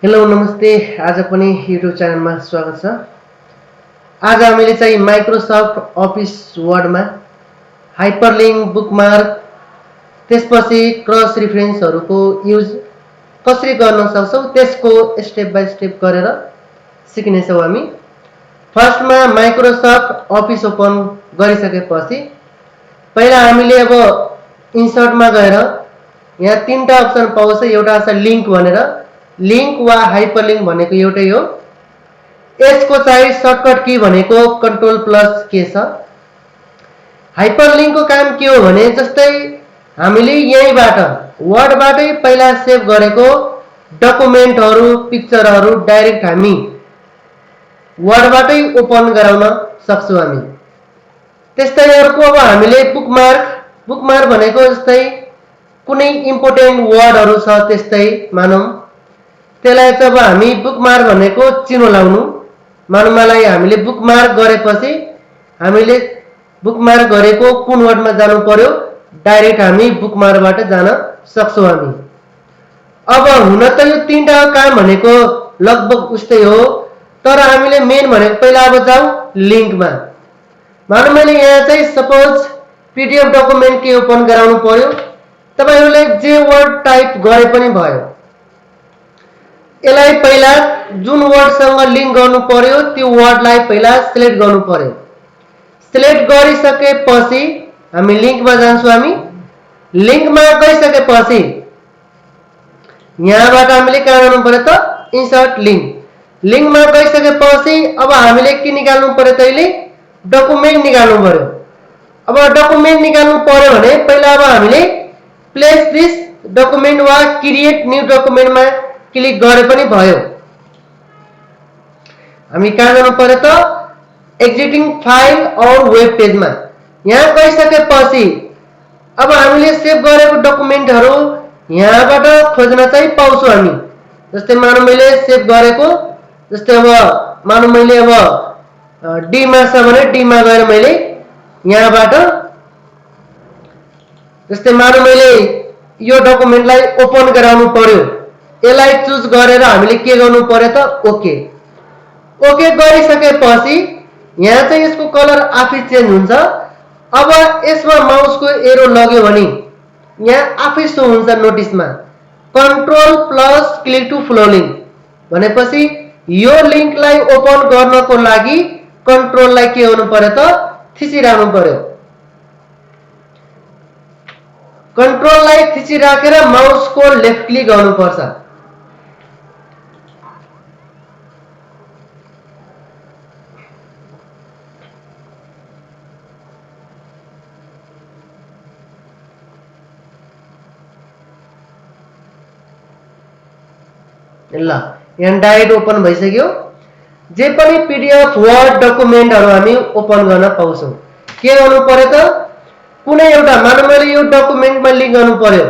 Hello नमस्ते। आज पनि युट्युब च्यानलमा स्वागत छ। आज हामीले चाहिँ माइक्रोसफ्ट अफिस वर्डमा हाइपरलिङ्क, बुकमार्क, त्यसपछि क्रस रेफरेन्सहरूको युज कसरी गर्न सक्छौं त्यसको स्टेप बाइ स्टेप गरेर सिक्नेछौं हामी। फर्स्टमा माइक्रोसफ्ट अफिस ओपन गरिसकेपछि पहिला हामीले अब इन्सर्टमा गएर यहाँ तीनटा अप्सन पाउँछ। एउटा छ लिङ्क भनेर, लिङ्क वा हाइपरलिङ्क भनेको एउटै हो। यसको चाहिँ सर्टकट की भनेको कन्ट्रोल प्लस के छ। हाइपरलिङ्कको काम के हो भने जस्तै हामीले यहीँबाट वर्डबाटै पहिला सेभ गरेको डकुमेन्टहरू, पिक्चरहरू डाइरेक्ट हामी वर्डबाटै ओपन गराउन सक्छौं हामी। त्यस्तै अर्को अब हामीले बुकमार्क भनेको जस्तै कुनै इम्पोर्टेन्ट वर्डहरू छ, त्यस्तै मानौं त्यसलाई चाहिँ अब हामी बुकमार्क भनेको चिनो लाउनु। मानौं मलाई हामीले बुकमार्क गरेपछि हामीले बुकमार्क गरेको कुन वर्डमा जानु पर्यो, डाइरेक्ट हामी बुकमार्कबाट जान सक्छौं हामी। अब हुन त यो तीनटा काम भनेको लगभग उस्तै हो, तर हामीले मेन भनेको पहिला अब जाऊ लिङ्कमा। मानौं मैले यहाँ चाहिँ सपोज पीडीएफ डकुमेन्ट के ओपन गराउनु पर्यो, तपाईहरुले जे वर्ड टाइप गरे पनि भयो। यसलाई पहिला जुन वर्डसँग लिङ्क गर्नु पर्यो त्यो वर्डलाई पहिला सिलेक्ट गर्नु पर्यो। सिलेक्ट गरिसकेपछि हामी लिङ्कमा जान्छौं। हामी लिङ्कमा गइसकेपछि यहाँबाट हामीले के गर्नु पर्यो त इन्सर्ट लिङ्क। लिङ्कमा गइसकेपछि अब हामीले के निकाल्नु पर्यो त अहिले डकुमेन्ट निकाल्नु पर्यो। अब डकुमेन्ट निकाल्नु पर्यो भने पहिला अब हामीले प्लेस दिस डकुमेन्ट वा क्रिएट न्यू डकुमेन्टमा क्लिक गरे पनि भयो। हामी कहाँ जानु पर्यो त एक्जिस्टिङ फाइल और वेब पेजमा। यहाँ गइसकेपछि अब हामीले सेभ गरेको डकुमेन्टहरू यहाँबाट खोज्न चाहिँ पाउँछौं हामी। जस्तै मानौं मैले सेभ गरेको, जस्तै अब मानौं मैले अब डी मा छ भने डी मा गएर मैले यहाँबाट जस्तै मानौं मैले यो डकुमेन्टलाई ओपन गराउनु पर्यो, यसलाई चुज गरेर हामीले के गर्नु पर्यो त ओके। ओके गरिसकेपछि यहाँ चाहिँ यसको कलर आफै चेन्ज हुन्छ। अब यसमा माउसको एरो लग्यो भने यहाँ आफै सो हुन्छ नोटिसमा control plus click to follow link भनेपछि यो लिङ्कलाई ओपन गर्नको लागि कन्ट्रोललाई के गर्नु पर्यो त थिचिराख्नु पर्यो। कन्ट्रोललाई थिचिराखेर माउसको लेफ्ट क्लिक गर्नुपर्छ। ल यहाँ डाइरेक्ट ओपन भइसक्यो। जे पनि पीडीएफ वर्ड डकुमेन्टहरू हामी ओपन गर्न पाउँछौं। के गर्नु पर्यो त कुनै एउटा मानौं मैले यो डकुमेन्टमा लिङ्क गर्नु पर्यो,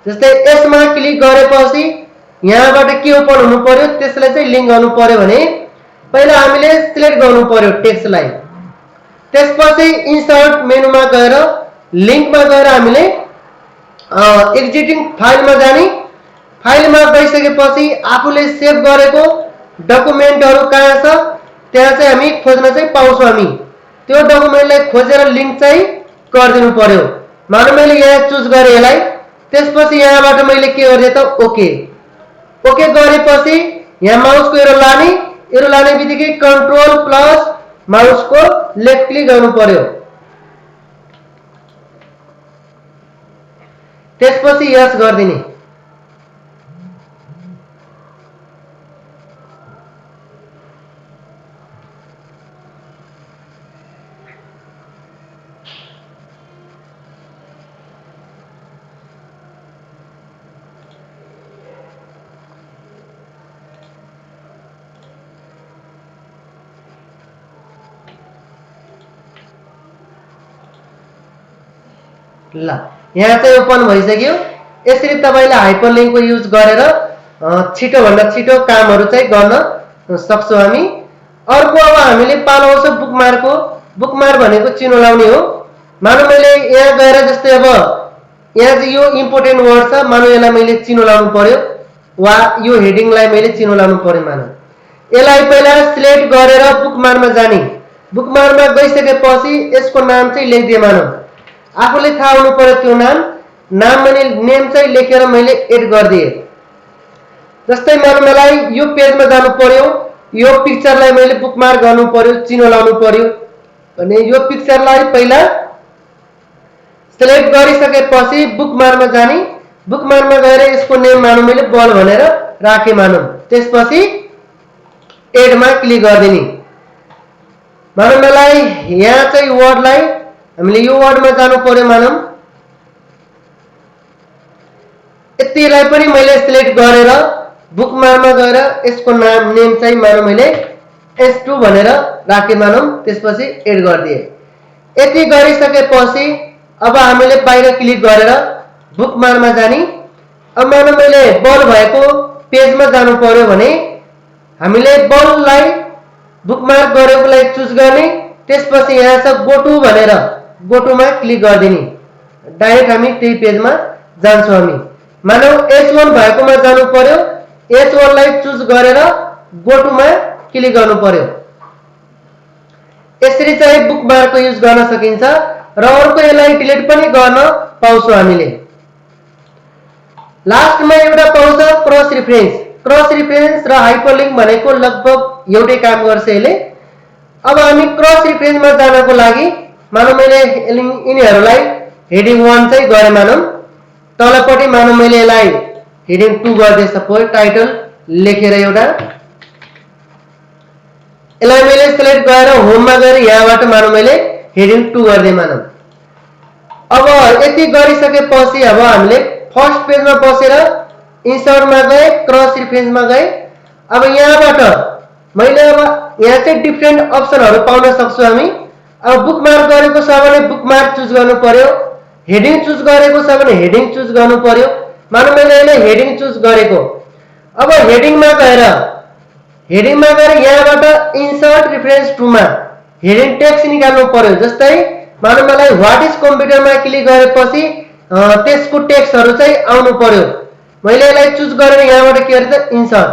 जस्तै यसमा क्लिक गरेपछि यहाँबाट के ओपन हुनु पर्यो त्यसलाई चाहिँ लिङ्क गर्नु पर्यो भने पहिला हामीले सिलेक्ट गर्नु पर्यो टेक्स्टलाई। त्यसपछि इन्सर्ट मेनुमा गएर लिङ्कमा गएर हामीले एक्जिस्टिङ फाइलमा जाने। फाइलमा गइसकेपछि आफूले सेभ गरेको डकुमेन्टहरू कहाँ छ त्यहाँ चाहिँ हामी खोज्न चाहिँ पाउँछौं। हामी त्यो डकुमेन्टलाई खोजेर लिङ्क चाहिँ गरिदिनु पर्यो। मानौं मैले यहाँ चुज गरे यसलाई, त्यसपछि यहाँबाट मैले के गर्ने त ओके। ओके गरेपछि यहाँ माउसको एरो लाने बित्तिकै कन्ट्रोल प्लस माउसको लेफ्ट क्लिक गर्नु पर्यो। त्यसपछि यस गरिदिने। ल यहाँ चाहिँ ओपन भइसक्यो। यसरी तपाईले हाइपरलिङ्कको युज गरेर छिटो भन्दा छिटो कामहरू चाहिँ गर्न सक्छौं हामी। अर्को अब हामीले पाउँछौं बुकमार्कको। बुकमार्क भनेको चिनो लाउने हो। मानौं मैले यहाँ गएर जस्तै अब यहाँ चाहिँ यो इम्पोर्टेन्ट वर्ड छ, मानौं यसलाई मैले चिनो लाउनु पर्यो। वा यो हेडिङलाई मैले चिनो लाउनु पर्यो मानौ। यसलाई पहिला सिलेक्ट गरेर बुकमार्कमा जाने, बुकमार्कमा गइसकेपछि यसको नाम चाहिँ लेखिदिए मानौ। आफूले थाहा हुनु पर्यो त्यो नाम मैले नेम चाहिँ लेखेर मैले एड गरिदिएँ। जस्तै मलाई यो पेजमा जानु पर्यो, यो पिक्चरलाई मैले बुकमार्क गर्नु पर्यो, चिनो लाउनु पर्यो भने यो पिक्चरलाई पहिला सिलेक्ट गरिसकेपछि बुकमार्कमा जाने, बुकमार्कमा गएर यसको नेम मानौ मैले बल भनेर राखे मानौ। त्यसपछि एडमा क्लिक गरिदिने। मानौ मलाई यहाँ चाहिँ वर्डलाई हामीले यो वर्डमा जानु पर्यो मानौ। यतिलाई पनि मैले सिलेक्ट गरेर बुकमार्कमा गएर यसको नेम चाहिँ मानौ मैले S2 भनेर राखे मानौ। त्यसपछि एड गरिदिए। यति गरिसकेपछि अब हामीले बाहिर क्लिक गरेर बुकमार्कमा जाने। अब मानौ मैले बल भएको पेजमा जानु पर्यो भने हामीले बललाई बुकमार्क गरेकोलाई चुज गर्ने। त्यसपछि यहाँ छ गो टु भनेर गोटुमा क्लिक गरिदिने। डाइरेक्ट हामी त्यही पेजमा जान्छौँ। हामी मानौ H1 भएकोमा जानु पर्यो, H1 लाई चुज गरेर गोटुमा क्लिक गर्नु पर्यो। यसरी चाहिँ बुकमार्कको युज गर्न सकिन्छ र अर्को यसलाई डिलिट पनि गर्न पाउँछौँ हामीले। लास्टमा एउटा पाउँछ क्रस रिफरेन्स। क्रस रिफरेन्स र हाइपरलिंक भनेको लगभग एउटै काम गर्छ यसले। अब हामी क्रस रिफरेन्समा जानको लागि मानौ मैले यिनीहरूलाई हेडिङ 1 चाहिँ गरे मानौ। तलपट्टि मानौ मैले यसलाई हेडिङ 2 गर्दै सपोज टाइटल लेखेर एउटा यसलाई मैले सिलेक्ट गरेर होममा गएर यहाँबाट मानौ मैले हेडिङ 2 गर्दै मानौ। अब यति गरिसकेपछि अब हामीले फर्स्ट पेजमा बसेर इन्सर्टमा गए, क्रस रिफरेन्समा गए। अब यहाँबाट मैले अब यहाँ चाहिँ डिफरेन्ट अप्सनहरु पाउन सक्छौं हामी। अब बुकमार्क गरेको छ भने बुकमार्क चुज गर्नु पर्यो, हेडिङ चुज गरेको छ भने हेडिङ चुज गर्नु पर्यो। मानौ मैले अहिले हेडिङ चुज गरेको। अब हेडिङमा गएर यहाँबाट इन्सर्ट रेफरेन्स टु मा हेडिङ टेक्स्ट निकाल्नु पर्यो। जस्तै मानौ मलाई व्हाट इज कम्प्युटरमा क्लिक गरेपछि त्यसको टेक्स्टहरु चाहिँ आउनु पर्यो। मैले यसलाई चुज गरेर यहाँबाट के गरे त इन्सर्ट।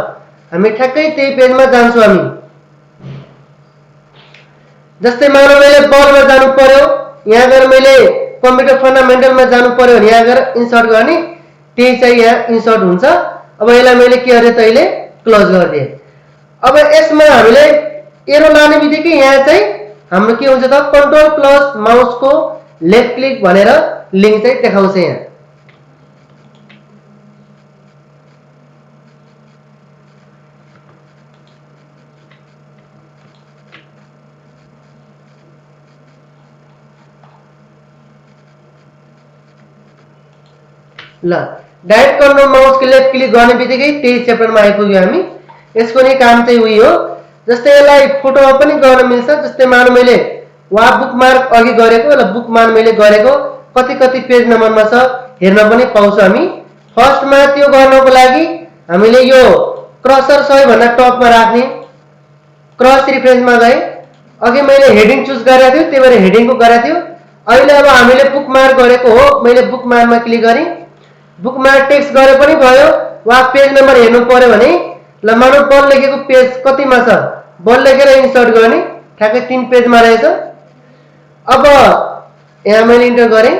हामी ठ्याक्कै त्यही पेजमा जान्छौँ हामी। जस्तै मानौ मैले बलमा जानु पर्यो, यहाँ गएर मैले कम्प्युटर फन्डामेन्टलमा जानु पर्यो भने यहाँ गएर इन्सर्ट गर्ने, त्यही चाहिँ यहाँ इन्सर्ट हुन्छ। अब यसलाई मैले के गरे त अहिले क्लोज गरिदिए। अब यसमा हामीले एरो लाने बित्तिकै यहाँ चाहिँ हाम्रो के हुन्छ त कन्ट्रोल प्लस माउसको लेफ्ट क्लिक भनेर लिंक चाहिँ देखाउँछ यहाँ। ल डाइरेक्ट कन्ट्रोल माउसको लेफ्ट क्लिक गर्ने बित्तिकै त्यही च्याप्टरमा आइपुग्यो हामी। यसको नि काम चाहिँ उही हो। जस्तै यसलाई फोटोमा पनि गर्न मिल्छ। जस्तै मानौ मैले वा बुकमार्क अघि गरेको ल बुकमार्क मैले गरेको कति कति पेज नम्बरमा छ हेर्न पनि पाउँछौँ हामी। फर्स्टमा त्यो गर्नको लागि हामीले यो क्रसर सबैभन्दा टपमा राख्ने, क्रस रिफरेन्समा गए। अघि मैले हेडिङ चुज गरेको थियो, त्यही भएर हेडिङको गरेको थियो। अहिले अब हामीले बुकमार्क गरेको हो, मैले बुकमार्कमा क्लिक गरेँ। बुकमार्क टेक्स्ट गरे पनि भयो वा पेज नम्बर हेर्नु पर्यो भने ल मानौ बल लेखेको पेज कतिमा छ बल लेखेर इन्सर्ट गर्ने, ठ्याक्कै 3 पेजमा रहेछ। अब यहाँ मैले इन्टर गरेँ।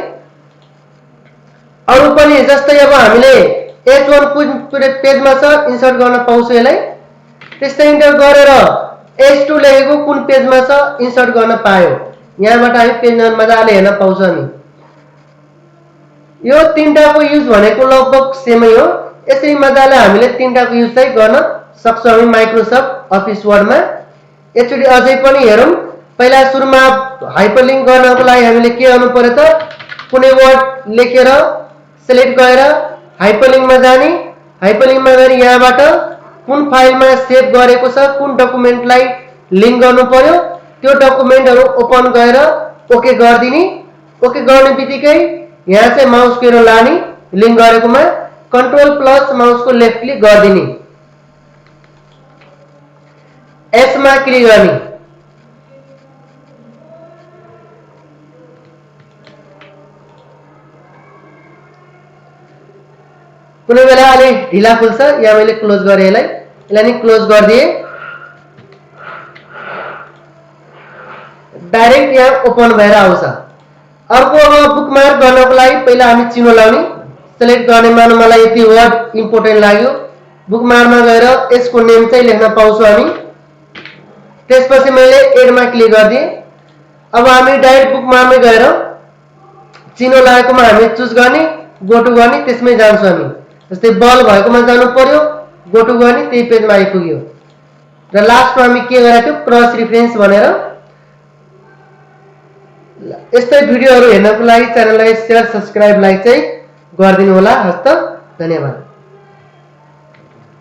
अरु पनि जस्तै अब हामीले H1 कुन पेजमा छ इन्सर्ट गर्न पाउँछौँ यसलाई। त्यस्तै इन्टर गरेर H2 लेखेको कुन पेजमा छ इन्सर्ट गर्न पायो। यहाँबाट हामी पेज नम्बर मजाले हेर्न पाउँछौँ हामी। यो तीनटाको युज भनेको लगभग सेमै हो। यसरी मजाले हामीले तीनटाको युज चाहिँ गर्न सक्छौं हामी माइक्रोसफ्ट अफिस वर्डमा। एकचोटी अझै पनि हेरौं। पहिला सुरुमा हाइपरलिंक गर्नको लागि हामीले के गर्नु पर्यो त कुनै वर्ड लेखेर सिलेक्ट गरेर हाइपरलिंकमा जाने, हाइपरलिंकमा गएर यहाँबाट कुन फाइलमा सेभ गरेको छ कुन डकुमेन्टलाई लिंक गर्नु पर्यो त्यो डकुमेन्टहरु ओपन गरेर ओके गर्दिने। ओके गर्ने बित्तिकै यहाँ चाहिँ माउसको एरो लाने, लिंक गरेकोमा कन्ट्रोल प्लस माउसको लेफ्ट क्लिक गर्दिने, एस मा क्लिक गर्ने। कुनै बेला अलि ढिला खुल्छ। यहाँ मैले क्लोज गरेँ यसलाई नि क्लोज गरिदिएँ। डाइरेक्ट यहाँ ओपन भएर आउँछ। अर्को अब बुकमार्क गर्नको लागि पहिला हामी चिनो लाउने सेलेक्ट गर्ने। मानौँ मलाई यति वर्ड इम्पोर्टेन्ट लाग्यो, बुकमार्कमा गएर यसको नेम चाहिँ लेख्न पाउँछु हामी। त्यसपछि मैले एडमा क्लिक गरिदिएँ। अब हामी डाइरेक्ट बुकमार्कमै गएर चिनो लागेकोमा हामी चुज गर्ने, गो टु गर्ने, त्यसमै जान्छौँ हामी। जस्तै बल भएकोमा जानु पर्यो, गो टु गर्ने, त्यही पेजमा आइपुग्यो। र लास्टमा हामी के गरेका थियौँ, क्रस रिफरेन्स भनेर। यस्तै भिडियोहरू हेर्नको लागि च्यानललाई सेयर, सब्स्क्राइब, लाइक चाहिँ गरिदिनु होला। हस्त, धन्यवाद।